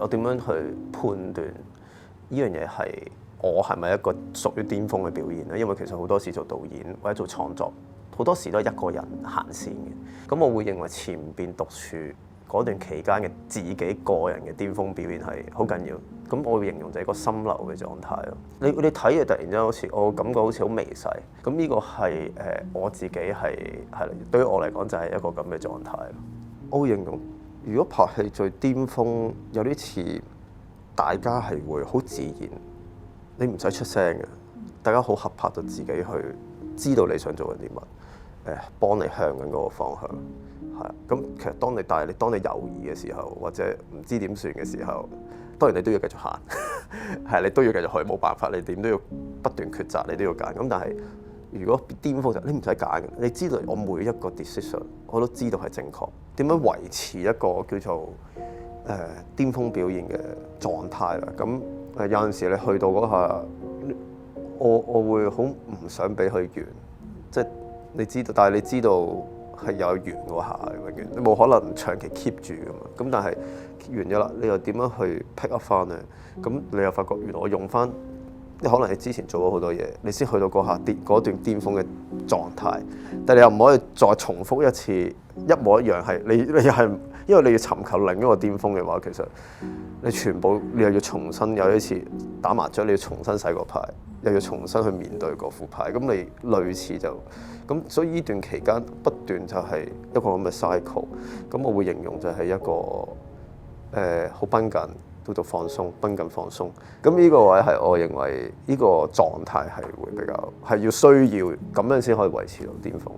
我點樣去判斷呢樣嘢係我係咪一個屬於巔峰嘅表現咧？因為其實好多時做導演或者做創作，好多時都係一個人行先嘅。咁我會認為前邊獨處嗰段期間嘅自己個人嘅巔峰表現係好緊要。咁我會形容就係一個心流嘅狀態咯。你睇嘢突然之間好似我感覺好似好微細。咁呢個係我自己係對於我嚟講就係一個咁嘅狀態。我會形容如果拍戲最巔峰有啲似大家係會好自然，你唔使出聲嘅，大家好合拍到自己去知道你想做緊啲乜，幫你向緊嗰個方向。係啊，咁其實當你猶豫嘅時候，或者唔知點算嘅時候，當然你都要繼續行，係你都要繼續去，冇辦法，你點都要不斷抉擇，你都要揀。咁但係如果巔峰就你唔使揀嘅，你知道我每一個 decision 我都知道係正確。點樣維持一個叫做巔峰表現嘅狀態啦？咁有陣時你去到嗰下，我會好唔想俾佢完，即係你知道，但係你知道係有完嗰下，永遠你冇可能長期 keep 住噶嘛。咁但係完咗啦，你又點樣去 pick up 翻咧？咁你又發覺原來我用翻，可能你之前做咗好多嘢，你先去到嗰下嗰段巔峰嘅狀態，但係你又唔可以再重複一次一模一樣係你係，因為你要尋求另一個巔峰嘅話，其實你全部你又要重新有一次打麻雀，你要重新洗個牌，又要重新去面對嗰副牌，咁你類似就咁，所以呢段期間不斷就係一個咁嘅 cycle， 咁我會形容就係一個好繃緊到放鬆，繃緊放鬆，咁呢個位係我認為呢個狀態係會比較係要需要咁樣先可以維持到巔峰。